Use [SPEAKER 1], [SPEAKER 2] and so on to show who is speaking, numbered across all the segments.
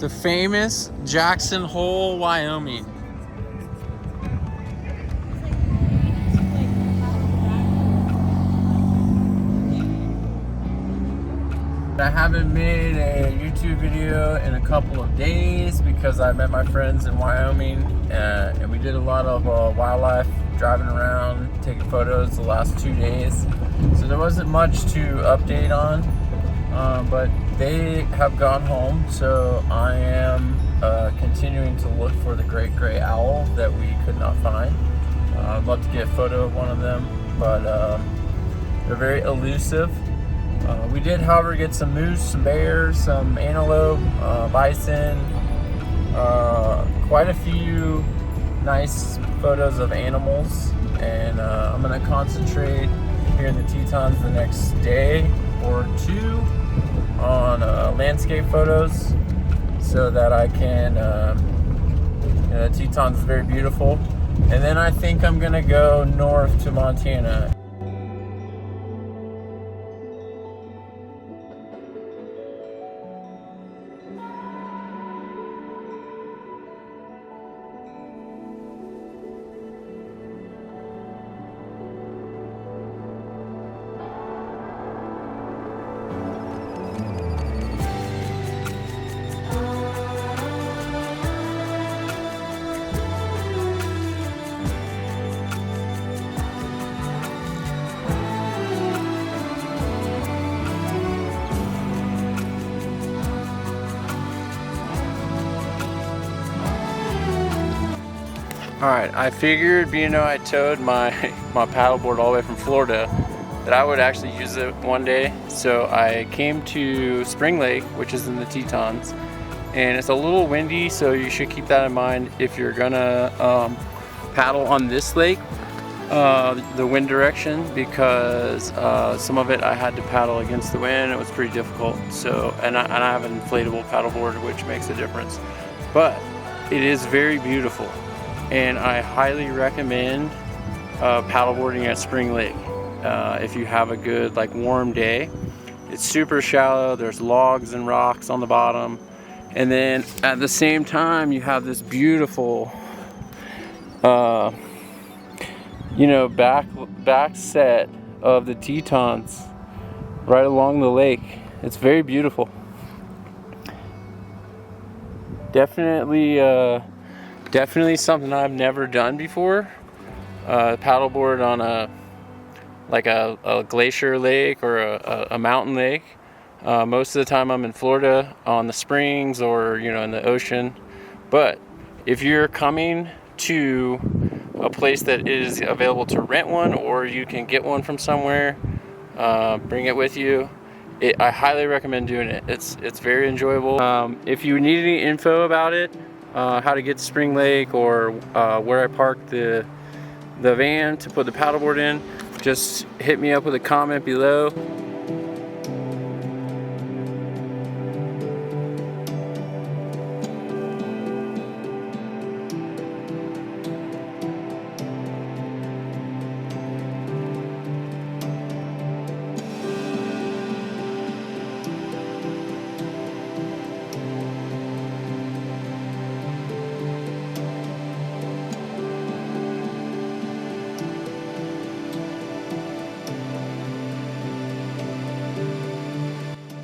[SPEAKER 1] the famous Jackson Hole, Wyoming. I haven't made a YouTube video in a couple of days because I met my friends in Wyoming and we did a lot of wildlife, driving around, taking photos the last 2 days. So there wasn't much to update on, but they have gone home, so I am continuing to look for the great gray owl that we could not find. I'd love to get a photo of one of them, but they're very elusive. We did, however, get some moose, some bears, some antelope, bison, quite a few nice photos of animals, and I'm going to concentrate here in the Tetons the next day or two on landscape photos so that I can, the Tetons is very beautiful, and then I think I'm going to go north to Montana. Alright, I figured, being though I towed my paddleboard all the way from Florida, that I would actually use it one day. So I came to Spring Lake, which is in the Tetons, and it's a little windy, so you should keep that in mind if you're gonna paddle on this lake, the wind direction, because some of it I had to paddle against the wind. It was pretty difficult. So, and I have an inflatable paddleboard, which makes a difference. But it is very beautiful, and I highly recommend paddleboarding at Spring Lake if you have a good, like, warm day. It's super shallow, there's logs and rocks on the bottom, and then at the same time you have this beautiful back set of the Tetons right along the lake. It's very beautiful. Definitely something I've never done before. Paddleboard on a glacier lake or a mountain lake. Most of the time I'm in Florida on the springs or in the ocean. But if you're coming to a place that is available to rent one, or you can get one from somewhere, bring it with you. I highly recommend doing it. It's very enjoyable. If you need any info about it, how to get to Spring Lake, or where I parked the van to put the paddleboard in, just hit me up with a comment below.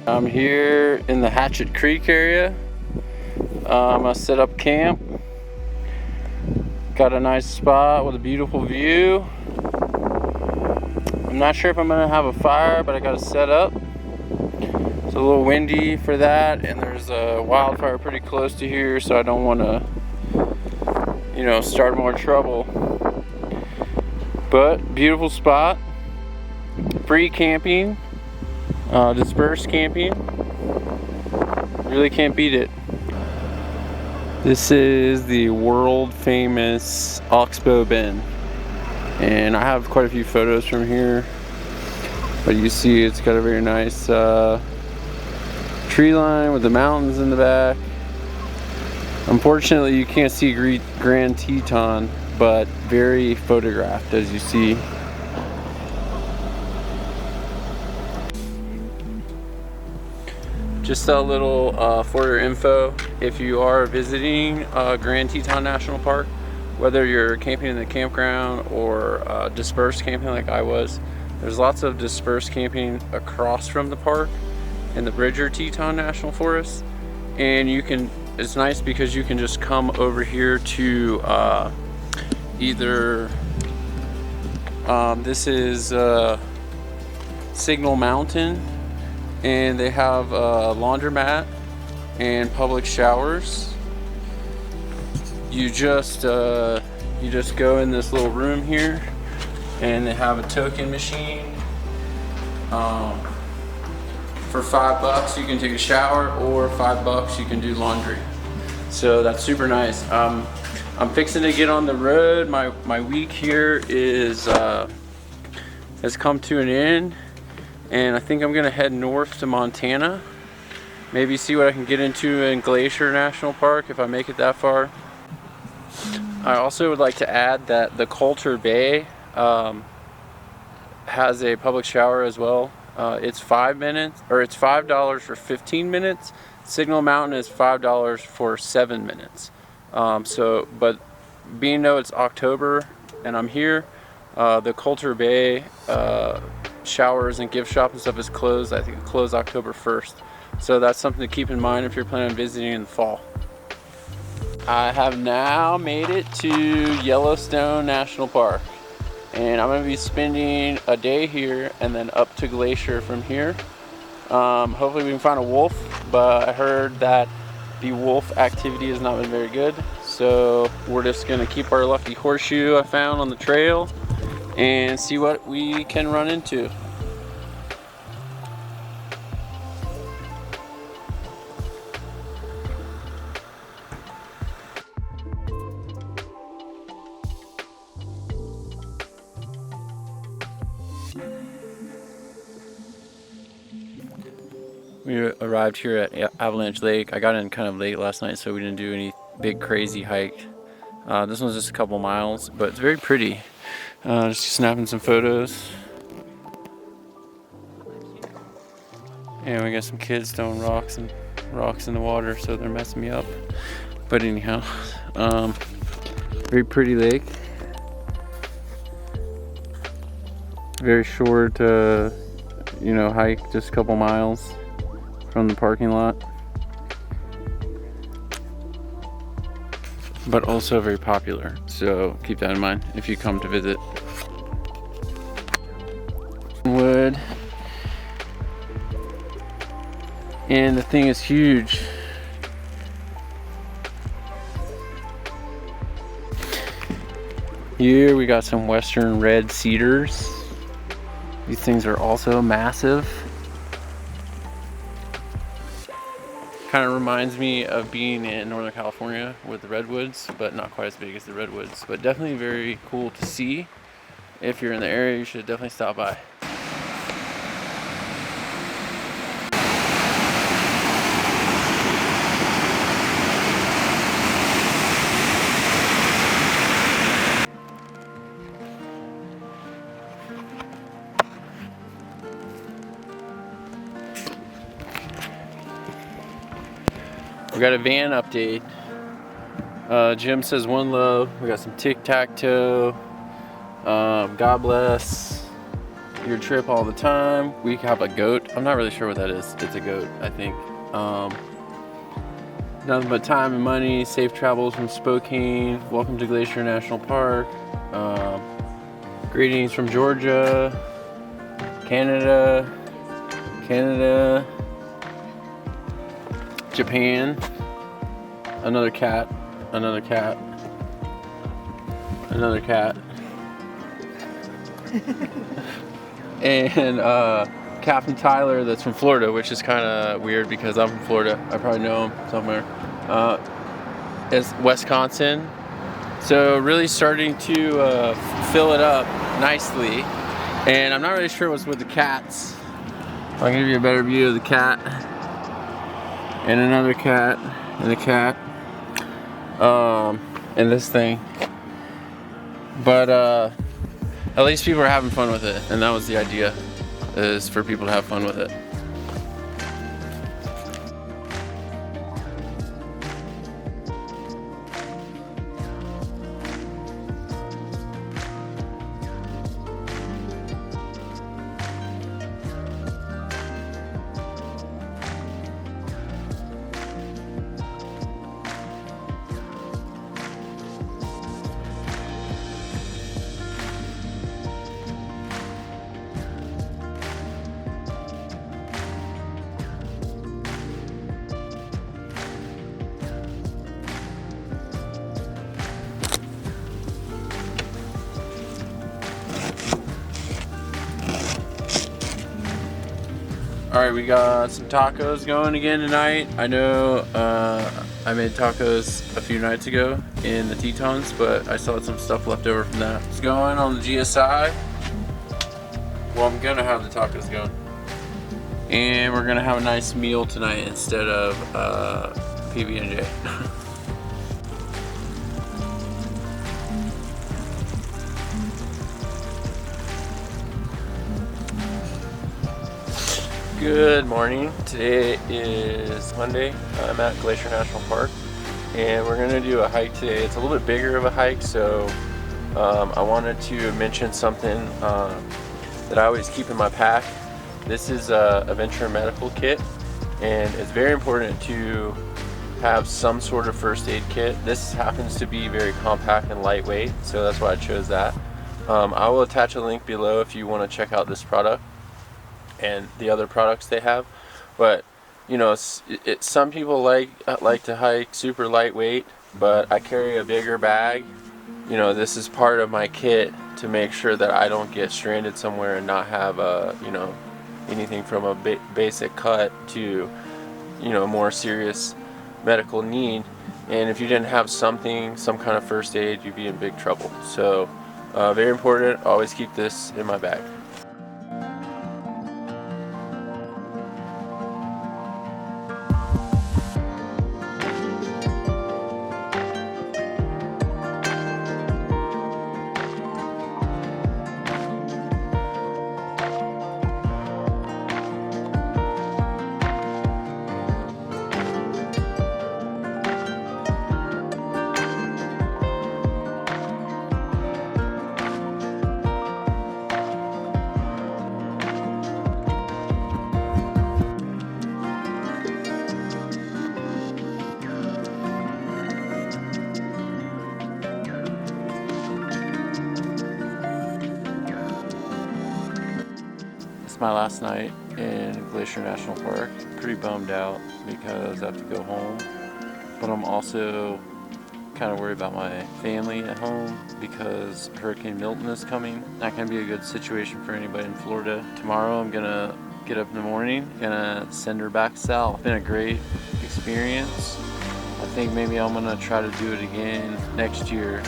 [SPEAKER 1] I'm here in the Hatchet Creek area. I'm gonna set up camp. Got a nice spot with a beautiful view. I'm not sure if I'm gonna have a fire, but I got it set up. It's a little windy for that, and there's a wildfire pretty close to here, so I don't want to, start more trouble. But beautiful spot, free camping. Dispersed camping, really can't beat it. This is the world famous Oxbow Bend, and I have quite a few photos from here, but you see it's got a very nice tree line with the mountains in the back. Unfortunately you can't see Grand Teton, but very photographed, as you see. Just a little for your info, if you are visiting Grand Teton National Park, whether you're camping in the campground or dispersed camping like I was, there's lots of dispersed camping across from the park in the Bridger Teton National Forest. And you can, it's nice because you can just come over here to either, this is Signal Mountain, and they have a laundromat and public showers. You just go in this little room here, and they have a token machine. For $5 you can take a shower, or $5 you can do laundry. So that's super nice. I'm fixing to get on the road. My week here is has come to an end, and I think I'm gonna head north to Montana. Maybe see what I can get into in Glacier National Park if I make it that far. I also would like to add that the Coulter Bay has a public shower as well. It's 5 minutes, or it's $5 for 15 minutes. Signal Mountain is $5 for 7 minutes. But being though it's October and I'm here, the Coulter Bay showers and gift shop and stuff is closed. I think it closed October 1st. So that's something to keep in mind if you're planning on visiting in the fall. I have now made it to Yellowstone National Park, and I'm going to be spending a day here and then up to Glacier from here. Hopefully we can find a wolf, but I heard that the wolf activity has not been very good. So we're just going to keep our lucky horseshoe I found on the trail and see what we can run into. We arrived here at Avalanche Lake. I got in kind of late last night, so we didn't do any big crazy hike. This one's just a couple miles, but it's very pretty. Just snapping some photos. And we got some kids throwing rocks in the water, so they're messing me up. But anyhow, very pretty lake. Very short, hike, just a couple miles from the parking lot, but also very popular, so keep that in mind if you come to visit. Wood, and the thing is huge. Here we got some western red cedars. These things are also massive. Kind of reminds me of being in Northern California with the redwoods, but not quite as big as the redwoods. But definitely very cool to see. If you're in the area, you should definitely stop by. We got a van update. Jim says one love. We got some tic-tac-toe. God bless your trip all the time. We have a goat. I'm not really sure what that is. It's a goat, I think. Nothing but time and money. Safe travels from Spokane. Welcome to Glacier National Park. Greetings from Georgia, Canada, Japan. Another cat. And Captain Tyler, that's from Florida, which is kind of weird because I'm from Florida. I probably know him somewhere. It's Wisconsin. So really starting to fill it up nicely. And I'm not really sure what's with the cats. I'll give you a better view of the cat. And another cat. And the cat. And this thing. But at least people are having fun with it. And that was the idea, is for people to have fun with it. Alright, we got some tacos going again tonight. I know I made tacos a few nights ago in the Tetons, but I still had some stuff left over from that. It's going on the GSI. Well, I'm gonna have the tacos going. And we're gonna have a nice meal tonight instead of PB&J. Good morning. Today is Monday. I'm at Glacier National Park and we're going to do a hike today. It's a little bit bigger of a hike, so I wanted to mention something that I always keep in my pack. This is a venture medical kit, and it's very important to have some sort of first aid kit. This happens to be very compact and lightweight, so that's why I chose that. I will attach a link below if you want to check out this product and the other products they have. But you know, some people like to hike super lightweight, but I carry a bigger bag. You know, this is part of my kit to make sure that I don't get stranded somewhere and not have you know, anything from a basic cut to, you know, more serious medical need. And if you didn't have some kind of first aid, you'd be in big trouble. So very important, always keep this in my bag. My last night in Glacier National Park. Pretty bummed out because I have to go home, but I'm also kind of worried about my family at home because Hurricane Milton is coming. Not gonna be a good situation for anybody in Florida. Tomorrow I'm gonna get up in the morning, gonna send her back south. It's been a great experience. I think maybe I'm gonna try to do it again next year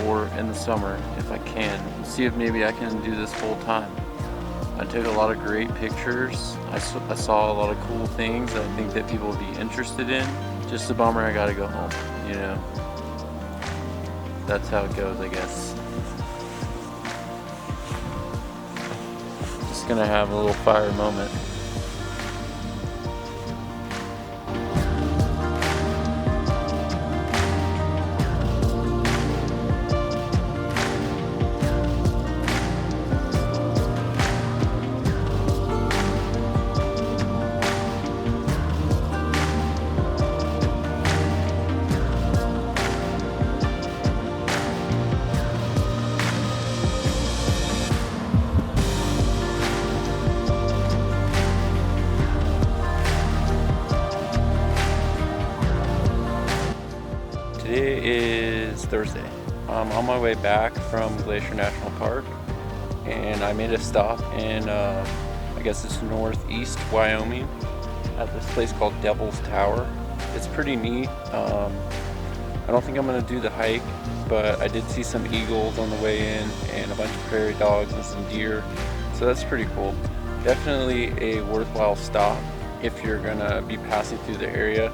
[SPEAKER 1] or in the summer if I can. See if maybe I can do this full time. I took a lot of great pictures. I saw a lot of cool things that I think that people would be interested in. Just a bummer I gotta go home, you know. That's how it goes, I guess. Just gonna have a little fire moment. Today is Thursday. I'm on my way back from Glacier National Park, and I made a stop in, I guess it's northeast Wyoming, at this place called Devil's Tower. It's pretty neat. I don't think I'm going to do the hike, but I did see some eagles on the way in and a bunch of prairie dogs and some deer, so that's pretty cool. Definitely a worthwhile stop if you're going to be passing through the area.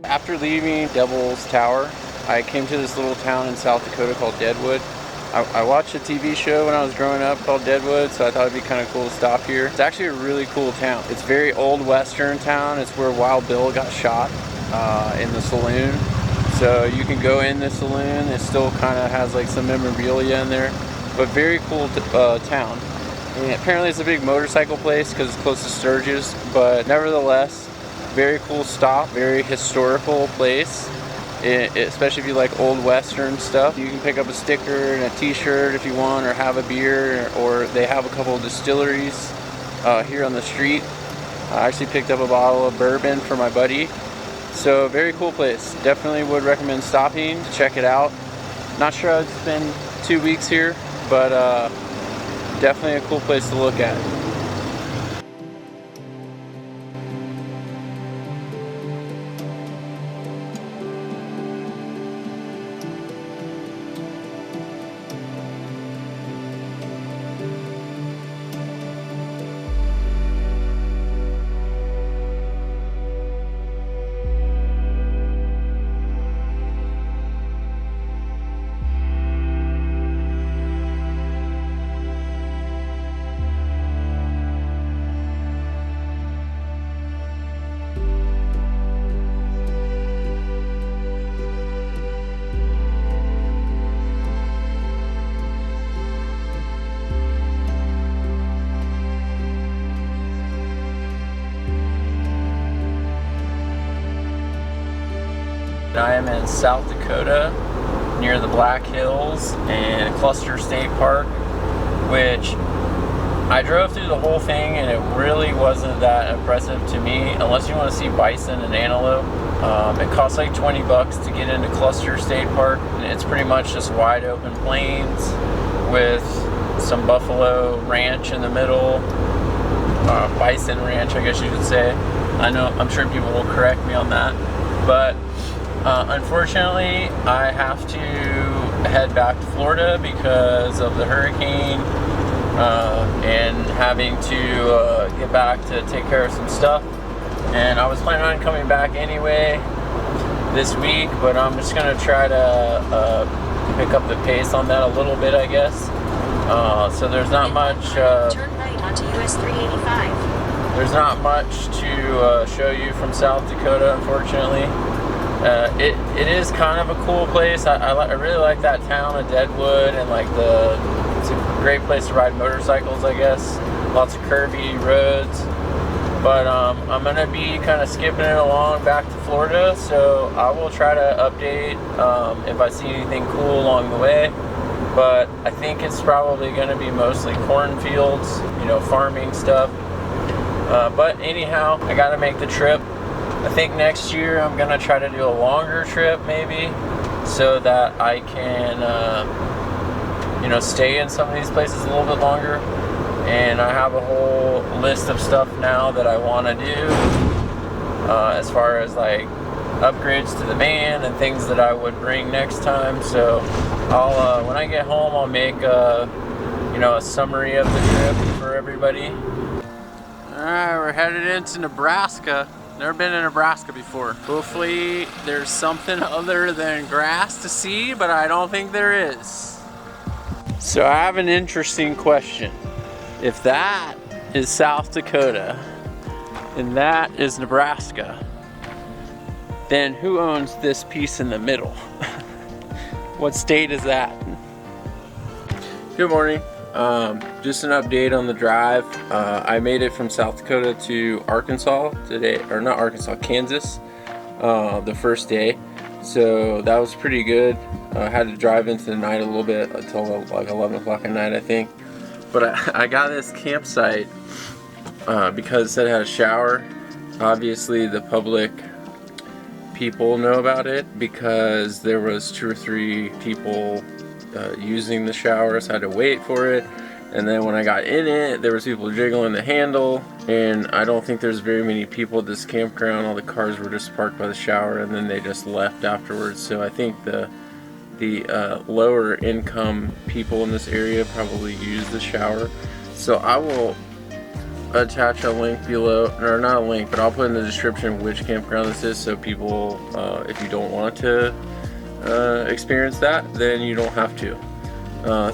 [SPEAKER 1] After leaving Devil's Tower, I came to this little town in South Dakota called Deadwood. I watched a TV show when I was growing up called Deadwood, so I thought it'd be kind of cool to stop here. It's actually a really cool town. It's a very old western town. It's where Wild Bill got shot in the saloon. So you can go in the saloon. It still kind of has like some memorabilia in there, but very cool town. And apparently it's a big motorcycle place because it's close to Sturgis, but nevertheless, very cool stop, very historical place. Especially if you like old western stuff. You can pick up a sticker and a t-shirt if you want, or have a beer, or they have a couple of distilleries here on the street. I actually picked up a bottle of bourbon for my buddy. So very cool place. Definitely would recommend stopping to check it out. Not sure I'd spend 2 weeks here, but definitely a cool place to look at. I am in South Dakota near the Black Hills and Glacier State Park, which I drove through the whole thing and it really wasn't that impressive to me unless you want to see bison and antelope. It costs like 20 bucks to get into Glacier State Park. It's pretty much just wide open plains with some buffalo ranch in the middle, bison ranch I guess you could say. I'm sure people will correct me on that, but unfortunately, I have to head back to Florida because of the hurricane and having to get back to take care of some stuff. And I was planning on coming back anyway this week, but I'm just going to try to pick up the pace on that a little bit, I guess. So there's not much...
[SPEAKER 2] turn right onto US 385.
[SPEAKER 1] There's not much to show you from South Dakota, unfortunately. It is kind of a cool place. I really like that town of Deadwood, and like it's a great place to ride motorcycles, I guess. Lots of curvy roads. But I'm gonna be kind of skipping it along back to Florida, so I will try to update if I see anything cool along the way. But I think it's probably gonna be mostly cornfields, farming stuff. But anyhow, I gotta make the trip. I think next year I'm gonna try to do a longer trip maybe, so that I can stay in some of these places a little bit longer. And I have a whole list of stuff now that I want to do as far as like upgrades to the van and things that I would bring next time. So I'll when I get home I'll make a summary of the trip for everybody. Alright, we're headed into Nebraska. Never been in Nebraska before. Hopefully there's something other than grass to see, but I don't think there is. So I have an interesting question. If that is South Dakota and that is Nebraska, then who owns this piece in the middle? What state is that? Good morning. Just an update on the drive. I made it from South Dakota to Arkansas today, or not Arkansas, Kansas, the first day. So that was pretty good. I had to drive into the night a little bit until like 11 o'clock at night, I think. But I got this campsite because it said it had a shower. Obviously the public people know about it because there was 2 or 3 people using the shower, so I had to wait for it. And then when I got in it, there was people jiggling the handle, and I don't think there's very many people at this campground. All the cars were just parked by the shower, and then they just left afterwards. So I think the lower income people in this area probably use the shower. So I will attach a link below, or not a link, but I'll put in the description which campground this is, so people, if you don't want to experience that, then you don't have to.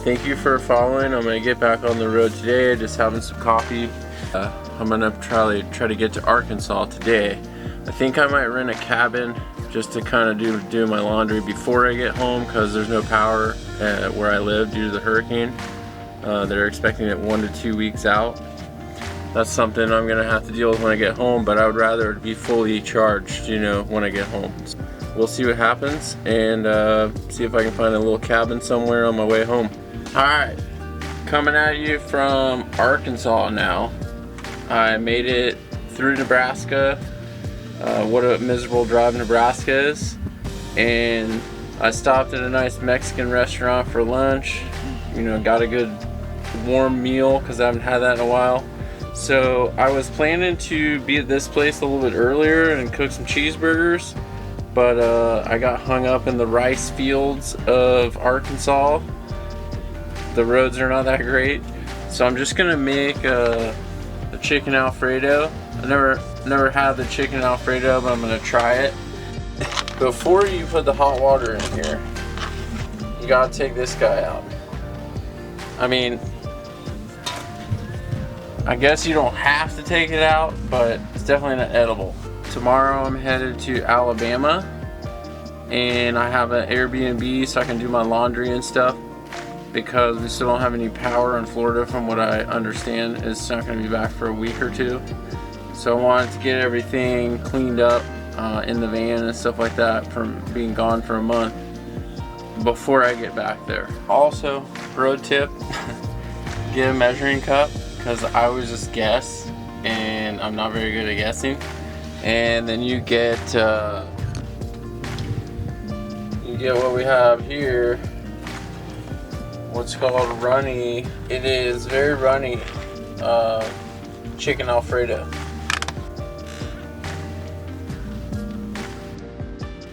[SPEAKER 1] Thank you for following. I'm gonna get back on the road today, just having some coffee. I'm gonna try to get to Arkansas today. I think I might rent a cabin just to kind of do my laundry before I get home, because there's no power where I live due to the hurricane. They're expecting it 1 to 2 weeks out. that's something I'm gonna have to deal with when I get home, but I would rather it be fully charged, you know, when I get home. So we'll see what happens and see if I can find a little cabin somewhere on my way home. All right, coming at you from Arkansas now. I made it through Nebraska. What a miserable drive Nebraska is. And I stopped at a nice Mexican restaurant for lunch. You know, got a good warm meal because I haven't had that in a while. So I was planning to be at this place a little bit earlier and cook some cheeseburgers, but I got hung up in the rice fields of Arkansas. The roads are not that great, so I'm just gonna make a chicken Alfredo. I never had the chicken Alfredo, but I'm gonna try it. Before you put the hot water in here, you gotta take this guy out. I mean, I guess you don't have to take it out, but it's definitely not edible. Tomorrow I'm headed to Alabama, and I have an Airbnb so I can do my laundry and stuff, because we still don't have any power in Florida from what I understand. It's not going to be back for a week or two. So I wanted to get everything cleaned up in the van and stuff like that from being gone for a month before I get back there. Also, pro tip, get a measuring cup, because I always just guess and I'm not very good at guessing. And then you get what we have here, what's called runny. It is very runny chicken Alfredo.